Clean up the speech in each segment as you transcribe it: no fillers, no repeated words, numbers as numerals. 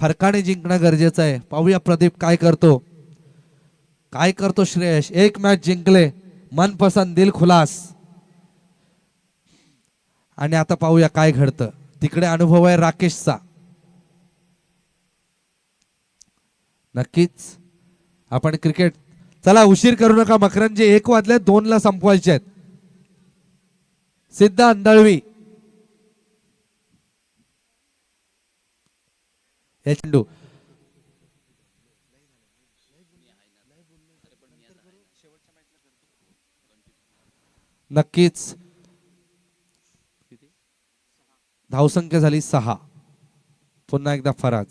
फरकाने जिंकणं गरजेचं आहे. पाहूया प्रदीप काय करतो, काय करतो श्रेयश. एक मॅच जिंकले, मनपसंत दिल खुलास. आणि आता पाहूया काय घडतं. तिकडे अनुभव आहे राकेशचा. नक्कीच आपण क्रिकेट, चला उशीर करू नका मकरंजी, 1 वाजले, 2 ला संपवायचे आहेत. सिद्धांत दळवी हे चेंडू नक्कीच धावसंख्या झाली 6. पुन्हा एकदा फराज.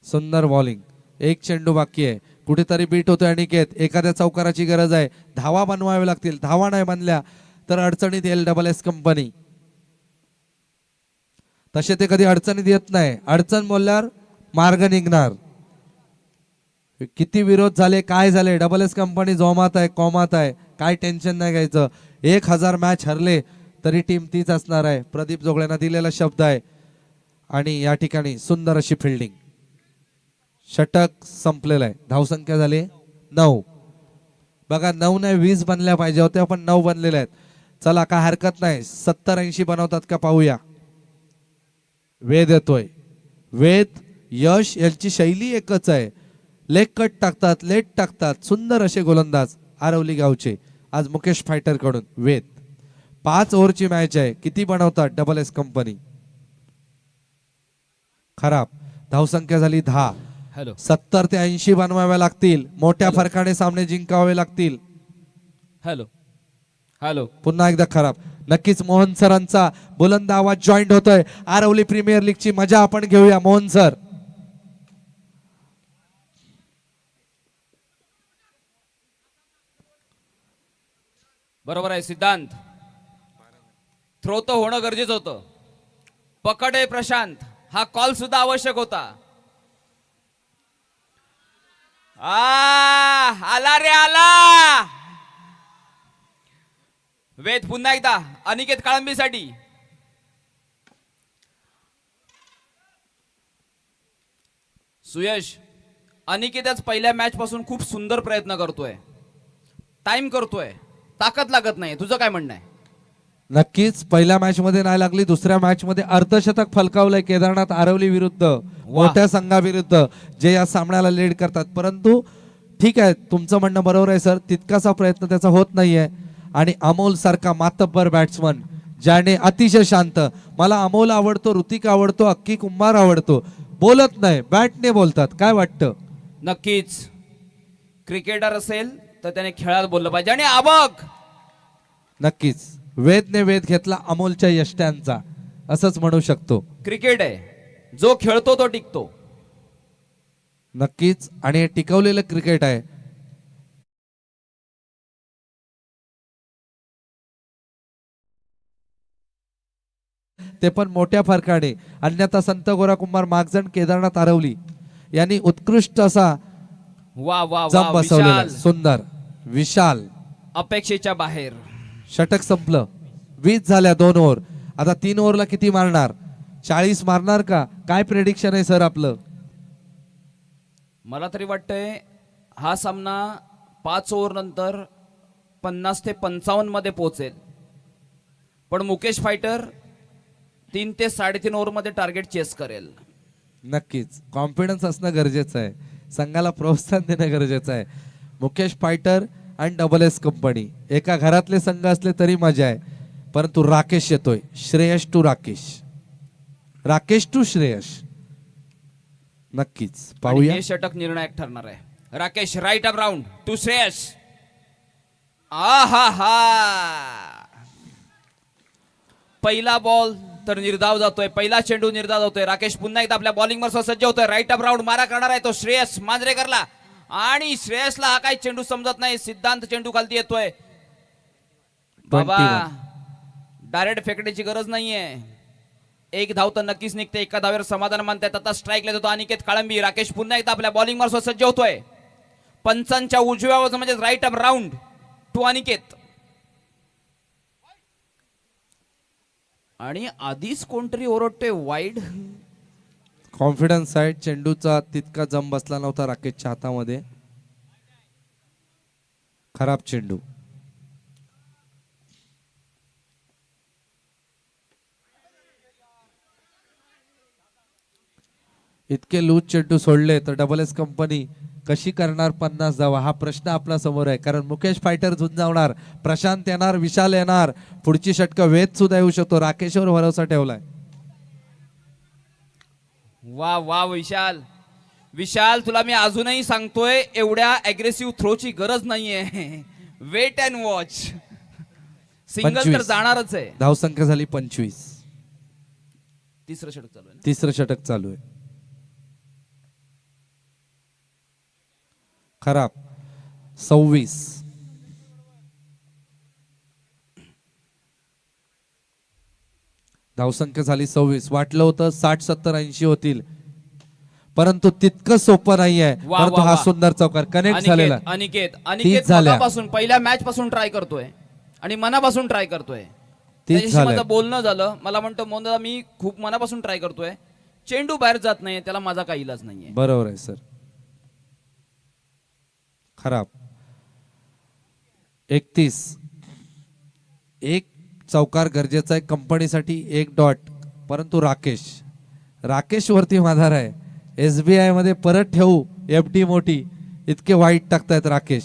सुंदर बॉलिंग. एक चेंडू बाकी आहे. कुठेतरी बीट होतोय अनिकेत. एखाद्या चौकाराची गरज आहे. धावा बनवावे लागतील. धावा नाही बनल्या तर अडचणीत येईल डबल एस कंपनी. तसे ते कधी अडचणीत येत नाही. अडचण बोलल्यावर मार्ग निघणार. किती विरोध झाले, काय झाले, डबल एस कंपनी जोमात आहे, कॉमात आहे, काय टेन्शन नाही घ्यायचं. 1000 मॅच हरले तरी टीम तीच असणार आहे. प्रदीप जोगळ्यांना दिलेला शब्द आहे. आणि या ठिकाणी सुंदर अशी फिल्डिंग. षटक संपलेलं आहे. धावसंख्या झाली 9. बघा 9 नाही 20 बनल्या पाहिजे होत्या, पण 9 बनलेल्या आहेत. चला काय हरकत नाही. 70-80 बनवतात का पाहूया. वेद येतोय. वेद यश यांची शैली एकच आहे. लेग कट टाकतात, लेट टाकतात. सुंदर असे गोलंदाज आरवली गावचे. आज मुकेश फायटर कडून वेद. 5 ओव्हरची मॅच आहे. किती बनवतात डबल एस कंपनी. खराब. धावसंख्या झाली 10. 70 ते 80 बनवाव्या लागतील. मोठ्या फरकाने सामने जिंकावे लागतील. हॅलो पुन्हा एकदा खराब. नक्कीच मोहन सरांचा बुलंद आवाज जॉईंट होतोय. आरवली प्रीमियर लीगची मजा आपण घेऊया. मोहन सर. बरोबर आहे सिद्धांत. थ्रो तर होणं गरजेचं होतं. पकड आहे प्रशांत. हा कॉल सुद्धा आवश्यक होता. आला रे आला. वेद पुन्हा एकदा अनिकेत काळंबीसाठी. सुयश, अनिकेतच पहिल्या मॅच पासून खूप सुंदर प्रयत्न करतोय. टाइम करतोय. ताकद लागत नाही. तुझं काय म्हणणं आहे. नक्कीच पहिल्या मॅच मध्ये नाही लागली. दुसऱ्या मॅच मध्ये अर्धशतक फलकावलंय केदारनाथ आरवली विरुद्ध, मोठ्या संघाविरुद्ध, जे या सामन्याला लीड करतात. परंतु ठीक आहे, तुमचं म्हणणं बरोबर आहे सर. तितकासा प्रयत्न त्याचा होत नाहीये. आणि अमोल सारखा मातब्बर बॅट्समन ज्याने अतिशय शांत, मला अमोल आवडतो, ऋतिक आवडतो, अक्की कुंभार आवडतो, बोलत नाही, बॅटने बोलतात. काय वाटतं. नक्कीच क्रिकेटर असेल तर त्याने खेळात बोललं पाहिजे. आणि अबक नक्कीच वेदने वेध घेतला अमोलच्या यष्ट्यांचा, असंच म्हणू शकतो. क्रिकेट आहे, जो खेळतो तो टिकतो. नक्कीच. आणि हे टिकवलेलं क्रिकेट आहे. ते पण मोठ्या फरकाने. अन्यथा संत गोरा कुंभार, मागजण, केदारनाथ आरवली यांनी उत्कृष्ट असा वा वा जम वा बसवलेला. विशाल. सुंदर विशाल. अपेक्षेच्या बाहेर. षटक संपलं. 20 झाल्या 2 ओव्हर. आता 3 ओव्हरला किती मारणार. 40 मारणार का. काय प्रेडिक्शन आहे सर आपलं. मला तरी वाटतंय हा सामना 5 ओव्हर नंतर 50 ते 55 मध्ये पोहोचेल. पण मुकेश फायटर 3 ते 3.5 ओव्हर मध्ये टार्गेट चेस करेल. नक्कीच कॉन्फिडन्स असणं गरजेचं आहे. संघाला प्रोत्साहन देणं गरजेचं आहे. मुकेश फायटर आणि डबल एस कंपनी एका घरातले संघ असले तरी मजा आहे. परंतु राकेश येतोय. Shreyash to Rakesh, Rakesh to Shreyash. नक्कीच पाहूया. हे षटक निर्णायक ठरणार आहे. Rakesh right up round to Shreyas. पहिला बॉल तर निर्धाव जातोय. पहिला चेंडू निर्धाव जातोय. राकेश पुन्हा एकदा आपल्या बॉलिंग वर सज्ज होतोय. राईट अप राऊंड मारा करणार आहे तो श्रेयस मांजरेकरला. आणि श्रेयसला हा काही चेंडू समजत नाही. सिद्धांत चेंडू खालती येतोय. बाबा डायरेक्ट फेकण्याची गरज नाहीये. 1 धाव तर नक्कीच निघते. एका धावेवर समाधान मानतायत. आता स्ट्राईक देतो अनिकेत काळंबी. राकेश पुन्हा एकदा आपल्या बॉलिंग वर सज्ज होतोय. पंचांच्या उजव्या बाजूला म्हणजे right up round to Aniket. आणि आधीच कोणतरी ओरडते वाईड. कॉन्फिडन्स साईड, चेंडूचा तितका जम बसला नव्हता राकेशच्या हातामध्ये. खराब चेंडू. इतके लूज चेंडू सोडले तर डबल एस कंपनी कशी करणार 50 धावा, हा प्रश्न आपल्या समोर आहे. कारण मुकेश फायटर झुंजावणार, प्रशांत येणार, विशाल येणार, पुढची षटकं वेद सुद्धा येऊ शकतो. राकेशवर भरोसा ठेवलाय. वा वा विशाल, विशाल तुला मी अजूनही सांगतोय एवढ्या अग्रेसिव्ह थ्रोची गरज नाहीये. Weight and watch. सिंगल तर 25. जाणारच आहे. धावसंख्या झाली 25. तिसरं षटक चालू आहे ना? तिसरं षटक चालू आहे. खराब. 26. धावसंख्या झाली 26. वाटलं होतं 60, 70, 80 होतील, परंतु तितकं सोपं नाहीये. वा, परंतु वा, हा वा. सुंदर चौकार कनेक्ट झालेला. अनिकेत झाल्या. मनापासून पहिल्या मॅच पासून ट्राय करतोय आणि मनापासून ट्राय करतोय. तीच त्याच्याशी झाल्या. माझं बोलणं झालं. मला म्हणतो मोहन दादा मी खूप मनापासून ट्राय करतोय, चेंडू बाहेर जात नाहीये, त्याला माझा काही इलाज नाहीये. बरोबर आहे सर. खराब. 31. एक चौकार गरजेचा आहे कंपनीसाठी, एक डॉट. परंतु राकेश वरती माधार आहे. SBI मध्ये परत ठेवू FD मोठी, इतके वाईट टाकतायत राकेश.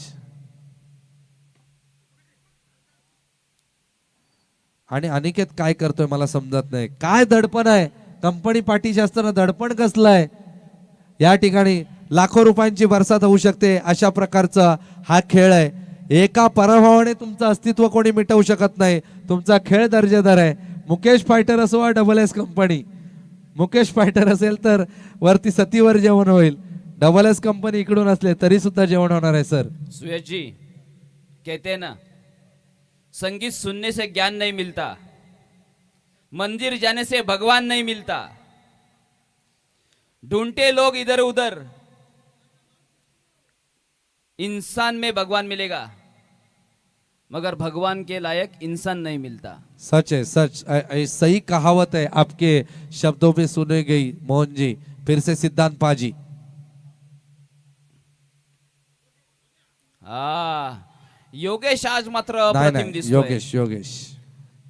आणि अनिकेत काय करतोय मला समजत नाही. काय दडपण आहे कंपनी पाठीशी असताना, दडपण कसलंय. या ठिकाणी लाखो रुपयांची बरसात होऊ शकते. अशा प्रकारचा हा खेळ आहे. एका पराभवाने तुमचं अस्तित्व कोणी मिटवू शकत नाही. तुमचा खेळ दर्जेदार आहे. मुकेश फायटर असो वा double S company. Mukesh fighter असेल तर वरती सतीवर जेवण होईल. डबल एस कंपनी इकडून असले तरी सुद्धा जेवण होणार आहे सर. सुयश जी कहते हैं ना, संगीत सुनने से ज्ञान नहीं मिलता, मंदिर जाने से भगवान नहीं मिलता. ढूंढते लोग इधर उधर, इंसान में भगवान मिलेगा, मगर भगवान के लायक इंसान नहीं मिलता. सच है, सच. सही कहावत है आपके शब्दों में सुनी गई मोहन जी. फिर से सिद्धांत पाजी. योगेश आज मात्र नाही अप्रतिम नाही, दिसतोय. योगेश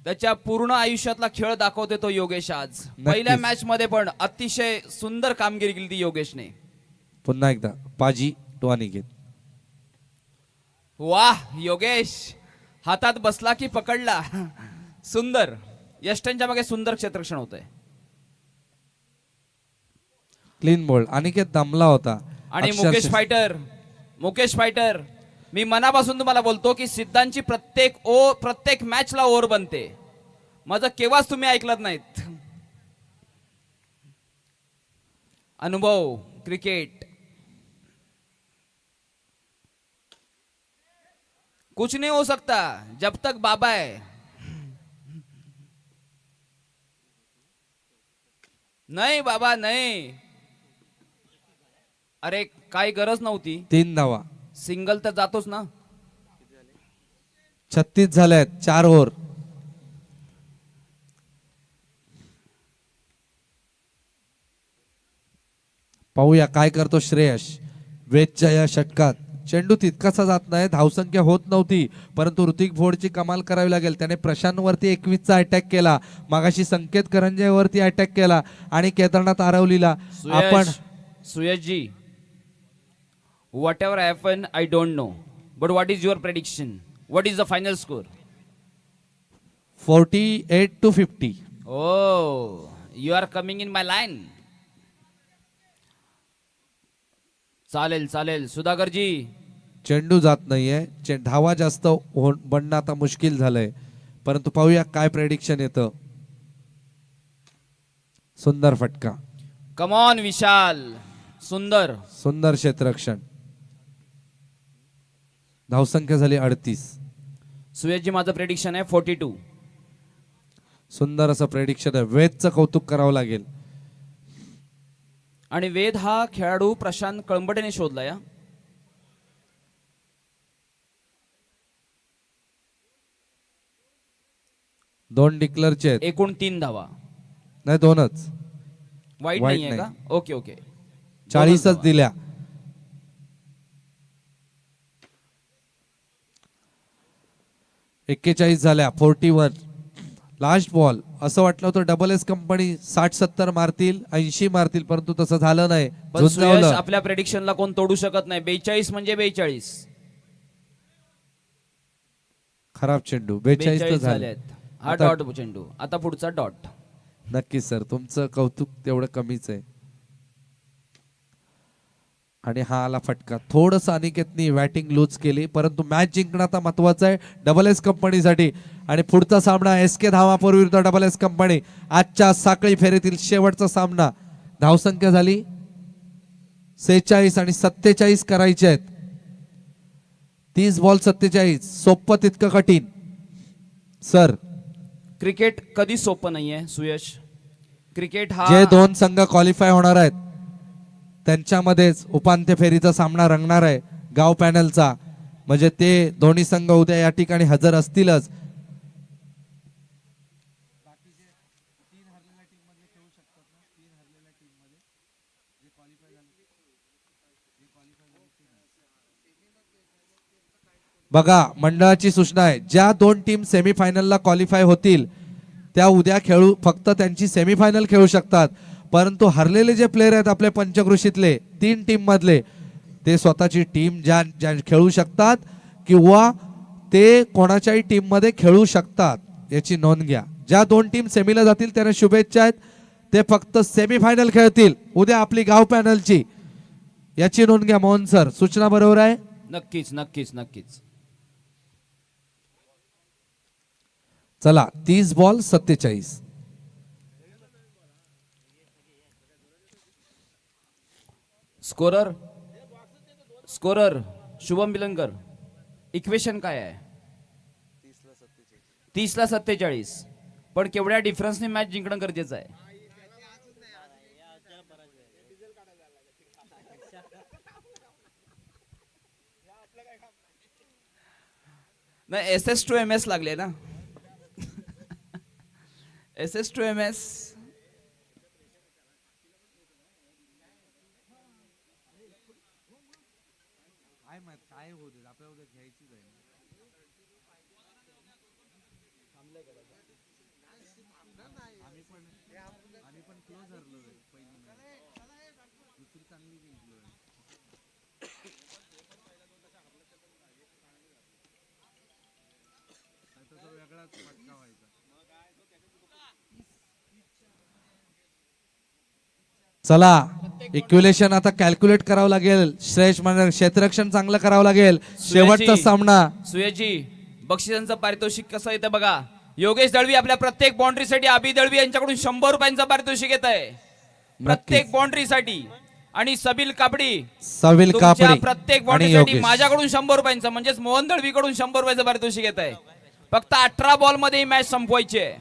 त्याच्या पूर्ण आयुष्यातला खेळ दाखवते तो योगेश आज. पहिल्या मॅच मध्ये पण अतिशय सुंदर कामगिरी केली ती योगेशने. पुन्हा एकदा पाजी टू अनिकेत. वाह योगेश, हातात बसला की पकडला. सुंदर. यष्टांच्या मागे सुंदर क्षेत्ररक्षण होतंय. Clean bowled. अनिकेत दमला होता. आणि अक्षरशः- मुकेश फायटर मी मनापासून तुम्हाला बोलतो की सिद्धांची प्रत्येक मॅचला ओव्हर बनते. माझं केव्हाच तुम्ही ऐकलत नाहीत. अनुभव क्रिकेट कुछ नहीं हो सकता जब तक बाबा है. नाही बाबा नाही. अरे काय गरज नव्हती. 3 धावा. सिंगल तर जातोच ना. 36 झाल्यात 4 ओव्हर. पाहूया काय करतो श्रेयस. वेदच्या या षटकात चेंडू तितकासा जात नाही, धावसंख्या होत नव्हती, परंतु ऋतिक भोडची कमाल करावी लागेल. त्याने प्रशांत वरती 21चा अटॅक केला, मागाशी संकेत करंजे वरती अटॅक केला आणि केदारनाथ आरवलीला आपण. सुयश जी, whatever happened I don't know, but what is your prediction? What is the final score? 48-50. Oh, you are coming in my line. चालेल सुधाकर जी. चेंडू जात नाहीये, धावा जास्त बनणं आता मुश्किल झालंय, परंतु पाहूया काय प्रेडिक्शन येतं. सुंदर फटका. कम ऑन विशाल. सुंदर क्षेत्ररक्षण. धावसंख्या झाली 38. सुयश जी माझं प्रेडिक्शन आहे 42. सुंदर असं प्रेडिक्शन आहे. वेदचं कौतुक करावं लागेल. आणि वेद हा खेळाडू प्रशांत कळंबटेने शोधला. या 2 डिक्लेअरचे आहेत. एकूण 3 धावा. नाही 2च. वाईट वाईट नाहीये का? नाही. Okay okay. 40च दिल्या. एक्केचाळीस झाल्या. 41. Last ball. असं वाटलं होतं डबल एस कंपनी 60-70 मारतील, 80 मारतील, परंतु तसं झालं नाही. पण सुयश, झुंजावलं. आपल्या प्रेडिक्शनला कोण तोडू शकत नाही. 42 म्हणजे 42. खराब चेंडू. 42 तर 42 झाले. झालेत. हा आता- डॉट चेंडू. आता पुढचा डॉट. नक्कीच सर, तुमचं कौतुक तेवढं कमीच आहे. आणि हा आला फटका. थोडस अनिकेतनी बॅटिंग लूज केली, परंतु मॅच जिंकणं आता महत्वाचं आहे डबल एस कंपनीसाठी. आणि पुढचा सामना SK धामापूर विरुद्ध डबल एस कंपनी. आजच्या साखळी फेरीतील शेवटचा सामना. धावसंख्या झाली 46 आणि 47 करायचे आहेत. 30 बॉल 47. सोपं तितकं कठीण सर. क्रिकेट कधी सोपं नाहीये सुयश. क्रिकेट हा जे 2 संघ क्वालिफाय होणार आहेत त्यांच्यामध्येच उपांत्य फेरीचा सामना रंगणार आहे गाव पॅनलचा. म्हणजे ते दोन्ही संघ उद्या या ठिकाणी हजर असतीलच. बघा, मंडळाची सूचना आहे, ज्या 2 टीम सेमीफायनलला क्वालिफाय होतील त्या उद्या खेळू, फक्त त्यांची सेमीफायनल खेळू शकतात. परंतु हरलेले जे प्लेयर आहेत आपल्या पंचकृषीतले 3 टीम मधले, ते स्वतःची टीम ज्या खेळू शकतात किंवा ते कोणाच्याही टीम मध्ये खेळू शकतात. याची नोंद घ्या. ज्या 2 टीम सेमीला जातील त्यांना शुभेच्छा आहेत. ते फक्त सेमीफायनल खेळतील उद्या आपली गाव पॅनलची. याची नोंद घ्या मोहन सर. सूचना बरोबर आहे? नक्कीच नक्कीच नक्कीच. चला, 30 बॉल 47. स्कोरर शुभम बिलनकर. इक्वेशन काय आहे? 30ला 47. पण केवढ्या डिफरन्सने मॅच जिंकणं गरजेचं आहे. नाही, SS to MS लागले ना. SS to MS. चला, इक्युलेशन आता कॅल्क्युलेट करावं लागेल. श्रेयस म्हणजे क्षेत्ररक्षण चांगलं करावं लागेल. शेवटचा सामना. सुयजी, बक्षिसांचं पारितोषिक कसं येतं बघा. योगेश दळवी आपल्या प्रत्येक बाउंड्रीसाठी अभि दळवी यांच्याकडून 100 रुपयांचं पारितोषिक येत आहे प्रत्येक बाउंड्रीसाठी. आणि सबिल कापडी सविल तुमच्या कापडी प्रत्येक आणि बाउंड्रीसाठी योगेश. माझ्याकडून 100 रुपयांचं, म्हणजेच मोहन दळवीकडून 100 रुपयाचं पारितोषिक येत आहे. फक्त 18 बॉल मध्ये ही मॅच संपवायची आहे.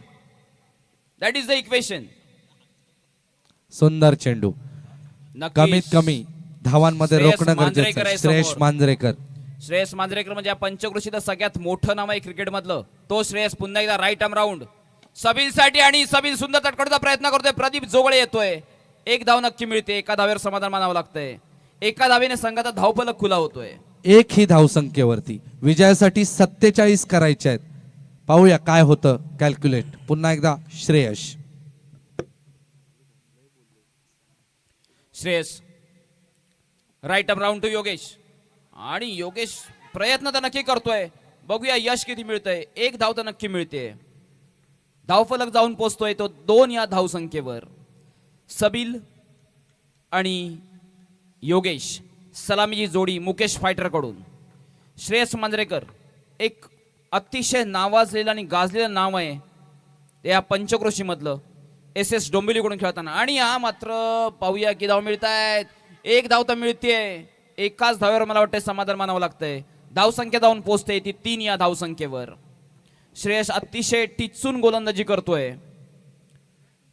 That is the equation. सुंदर चेंडू. कमीत कमी धावांमध्ये श्रेयस रोखणं मांजरेकर गरजेचं आहे आहे. श्रेयस समोर. मांजरेकर. श्रेयस मांजरेकर म्हणजे या पंचकृषीचं सगळ्यात मोठं नाव आहे क्रिकेट मधलं. तो श्रेयस पुन्हा एकदा राईट आर्म राऊंड सबिल साठी. आणि सबिल सुंदर तटकडूचा प्रयत्न करतोय. प्रदीप जोगळे येतोय. 1 धाव नक्की मिळते. एका धावेवर समाधान मानावं लागतंय. एका धावेने संघाचा धावफलक खुला होतोय. एक ही धावसंख्येवरती विजयासाठी 47 करायचे आहेत. पाहूया काय होतं कॅल्क्युलेट. पुन्हा एकदा Shreyas. Shreyas right up round to Yogesh. आणि योगेश प्रयत्न तर नक्की करतोय. बघूया यश किती मिळतंय. 1 धाव तर नक्की मिळते. धावफलक जाऊन पोहोचतोय तो 2 या धावसंख्येवर. सबिल आणि योगेश सलामीची जोडी मुकेश फायटर कडून. श्रेयस मांजरेकर एक अतिशय नावाजलेलं आणि गाजलेलं नाव आहे या पंचक्रोशी मधलं. SS डोंबिवलीकडून खेळताना. आणि हा मात्र पाहूया की धाव मिळत आहेत. 1 धाव तर मिळतेय. एकाच धावेवर मला वाटतं समाधान मानावं लागतंय. धावसंख्या जाऊन पोहोचते ती 3 या धावसंख्येवर. श्रेयस अतिशय टिचून गोलंदाजी करतोय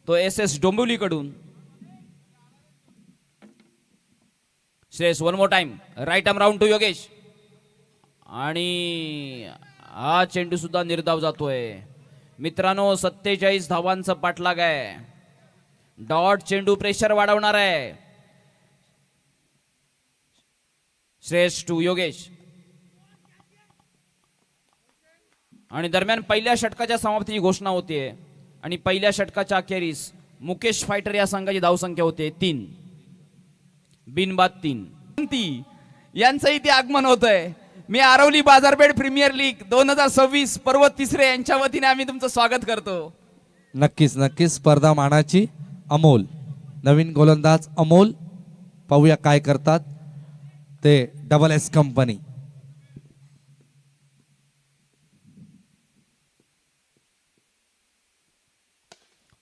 तो SS डोंबिवलीकडून. Shreyas one more time right arm round to Yogesh. आणि हा चेंडू सुद्धा निर्धाव जातोय. मित्रांनो 47 धावांचा पाठलाग आहे. डॉट चेंडू प्रेशर वाढवणार आहे. श्रेयस टू योगेश. आणि दरम्यान पहिल्या षटकाच्या समाप्तीची घोषणा होते आणि पहिल्या षटकाच्या अखेरीस मुकेश फायटर या संघाची धावसंख्या होते 3. बिनबाद 3. यांचं इथे आगमन होतंय. मी आरवली बाजारपेठ प्रीमियर लीग 2026 पर्व तिसरे यांच्या वतीने आम्ही तुमचं स्वागत करतो. नक्कीच नक्कीच स्पर्धा मानाची. अमोल, नवीन गोलंदाज अमोल, पाहूया काय करतात ते डबल एस कंपनी.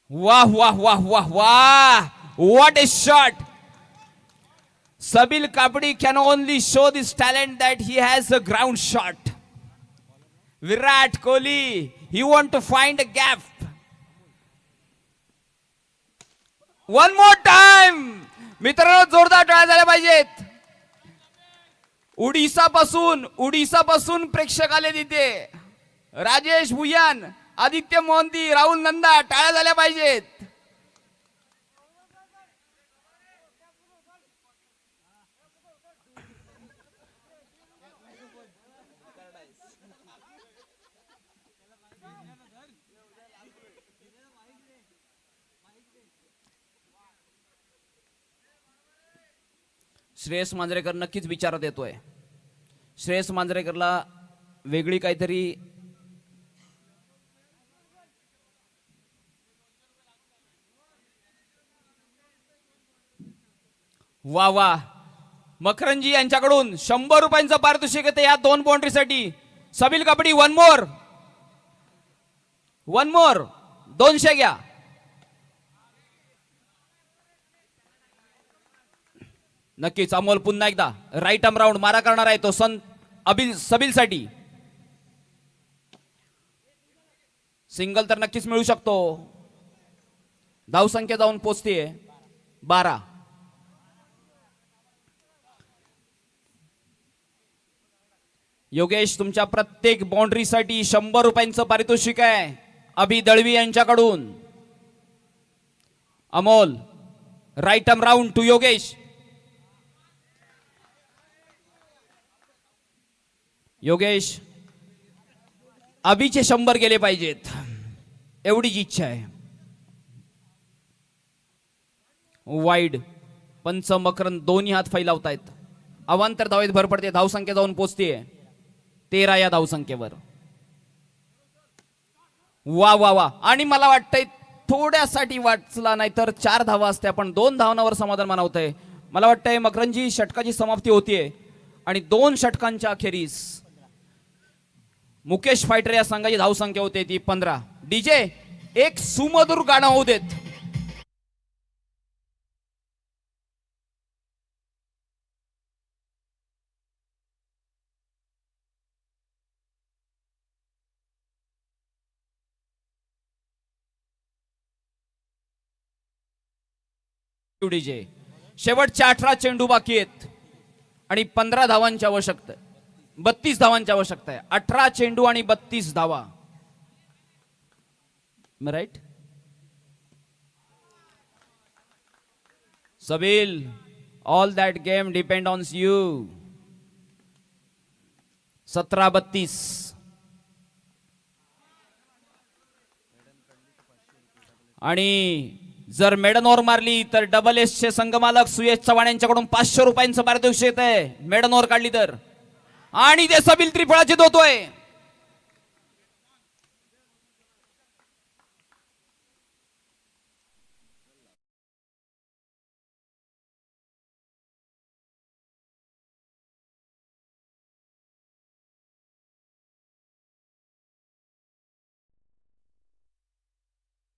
वाह वाह वाह वाह वाह, what A shot. Sabil Kabadi can only show this talent that he has a ground shot. Virat Kohli, he want to find a gap. One more time. मित्रांनो जोरदार टाळ्या झाल्या पाहिजेत. उडीसा पासून प्रेक्षक आले तिथे. राजेश भुयान, आदित्य मोहंती, राहुल नंदा, टाळ्या झाल्या पाहिजेत. श्रेयस मांजरेकर नक्कीच विचारात येतोय. श्रेयस मांजरेकरला वेगळी काहीतरी वा वा. मकरंजी यांच्याकडून 100 रुपयांचं पारितोषिक येते या 2 बाउंड्रीसाठी. सबिल कबड्डी वन मोर 200 घ्या. नक्कीच अमोल पुन्हा एकदा राईट आर्म राऊंड मारा करणार आहे तो सबिल साठी. सिंगल तर नक्कीच मिळू शकतो. धावसंख्या जाऊन पोचतेय 12. योगेश, तुमच्या प्रत्येक बाउंड्रीसाठी 100 रुपयांचं पारितोषिक आहे अभि दळवी यांच्याकडून. Amol right arm round to Yogesh. Yogesh, अभिचे 100 गेले पाहिजेत एवढीच इच्छा आहे. वाईड पंच मकरंद दोन्ही हात फैलावतायत. अवांतर धावेत भर पडते. धावसंख्या जाऊन पोचतेय 13 या धावसंख्येवर. वा वा वा. आणि मला वाटतंय थोड्यासाठी वाचला नाही तर 4 धावा असत्या पण 2 धावांवर समाधान मानवतंय. मला वाटतंय मकरंदजी षटकाची समाप्ती होतीये आणि 2 षटकांच्या अखेरीस मुकेश फायटर या संघाची धावसंख्या होते ती 15. डीजे एक सुमधुर गाणं होऊ देत. डीजे शेवटच्या 18 चेंडू बाकी आहेत आणि 15 धावांची आवश्यकता आहे. 32 धावांची आवश्यकता आहे. 18 चेंडू आणि 32 धावा. Right Sabil, all that game depend on you. 17-32. आणि जर मेडन ओव्हर मारली तर डबल एस चे संघमालक सुयश चव्हाण यांच्याकडून 500 रुपयांचं पारितोषिक येत आहे मेडन ओव्हर काढली तर. आणि ते सबिल त्रिफळाची होतोय.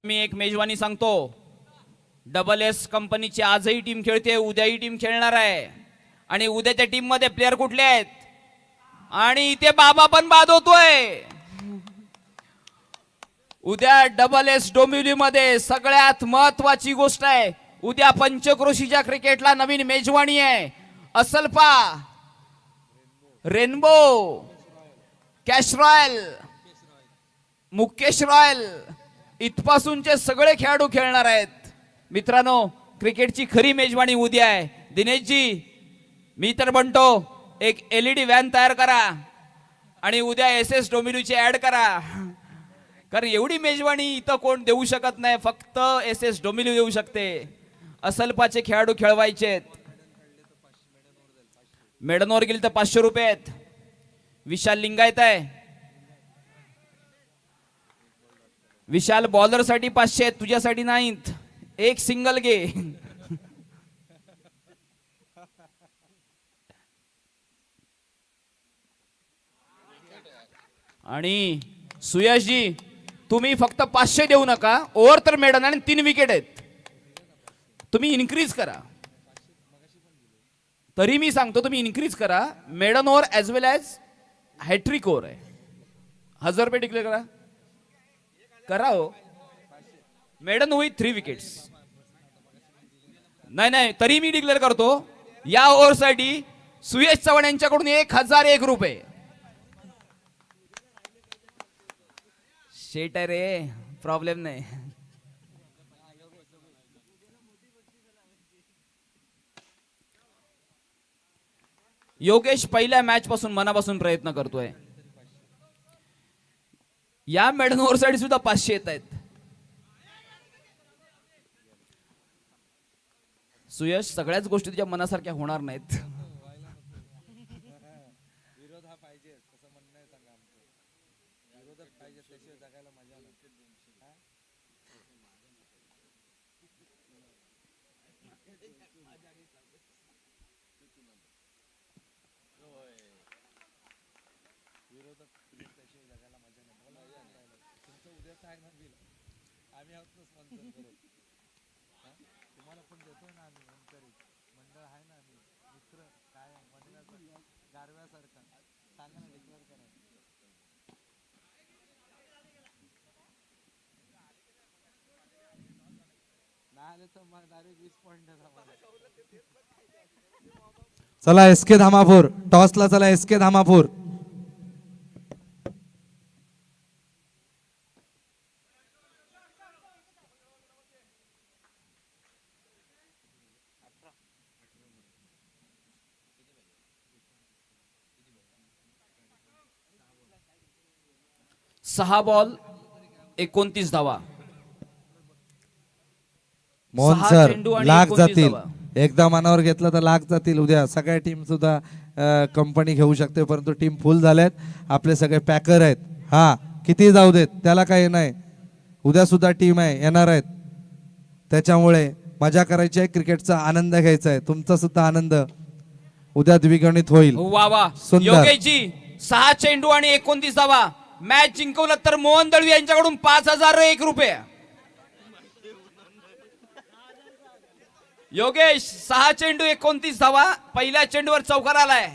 मी एक मेजवानी सांगतो. डबल एस कंपनीची आजही टीम खेळते, उद्याही टीम खेळणार आहे. आणि उद्याच्या टीम मध्ये प्लेयर कुठले आहेत आणि इथे बाबा पण बाद होतोय. उद्या डबल एस डोंबिवली मध्ये सगळ्यात महत्वाची गोष्ट आहे. उद्या पंचक्रोशीच्या क्रिकेटला नवीन मेजवानी आहे. Asalpha, Rainbow, Cash Royal, Mukesh Royal इथपासूनचे सगळे खेळाडू खेळणार आहेत. मित्रांनो, क्रिकेटची खरी मेजवानी उद्या आहे. दिनेशजी, मी तर म्हणतो एक LED व्हॅन तयार करा आणि उद्या SS डोमिनोची ऍड करा, कारण एवढी मेजवानी इथं कोण देऊ शकत नाही, फक्त SS डोमिनो देऊ शकते. असलपाचे खेळाडू खेळवायचे. मेडनवर गेली तर 500 रुपये आहेत. विशाल लिंगायत आहे. विशाल बॉलर साठी 500 आहेत, तुझ्यासाठी नाहीत. एक सिंगल घे. आणि सुयशजी, तुम्ही फक्त 500 देऊ नका. ओव्हर तर मेडन आणि 3 विकेट आहेत, तुम्ही इन्क्रीज करा. तरी मी सांगतो तुम्ही इन्क्रीज करा. Maiden over as well as hat trick over आहे. 1000 रुपये डिक्लेअर करा. करा हो. Maiden with 3 wickets. नाही, तरी मी डिक्लेअर करतो या ओव्हरसाठी सुयश चव्हाण यांच्याकडून 1001 रुपये. शेट आहे रे, प्रॉब्लेम नाही. योगेश पहिल्या मॅच पासून मनापासून प्रयत्न करतोय. या मेडन ओव्हर साठी सुद्धा 500 येत आहेत. सुयश, सगळ्याच गोष्टी तुझ्या मनासारख्या होणार नाहीत. चला SK धामापूर टॉसला. चला SK धामापूर. सहा बॉल 29 धावा. मोहन सहा सर, चेंडू आणि लाख 29 जातील. धावा. एकदा मनावर घेतलं तर लाख जातील. उद्या सगळ्या टीम सुद्धा कंपनी घेऊ शकते, परंतु टीम फुल झाल्यात. आपले सगळे पॅकर आहेत. हा, किती जाऊ देत, त्याला काही नाही. उद्या सुद्धा टीम आहे, येणार आहेत. त्याच्यामुळे मजा करायची आहे, क्रिकेटचा आनंद घ्यायचा आहे. तुमचा सुद्धा आनंद उद्या द्विगुणित होईल. वा वा. सुंदर. योगेशजी, 6 चेंडू आणि 29 धावा. मॅच जिंकवलं तर मोहन दळवी यांच्याकडून 5001 रुपये. योगेश, 6 चेंडू 29 धावा. पहिल्या चेंडूवर चौकार आलाय.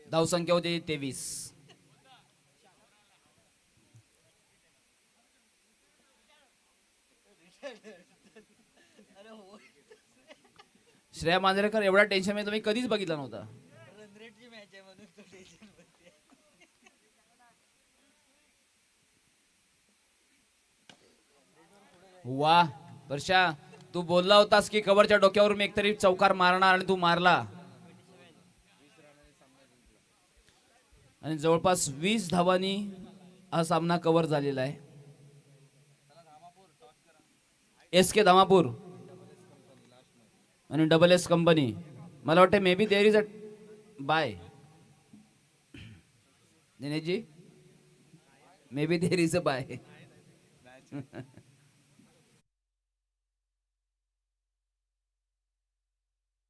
धावसंख्या होती 23. श्रेया मांजरेकर, एवढा टेन्शन मध्ये तुम्ही कधीच बघितला नव्हता. वा वर्षा, तू बोलला होतास की कव्हरच्या डोक्यावर मी एकतरी चौकार मारणार आणि तू मारला. आणि जवळपास 20 धावांनी हा सामना कव्हर झालेला आहे. SK धामापूर आणि SS कंपनी. मला वाटतं maybe there is a bye. Dineshji, maybe there is a bye.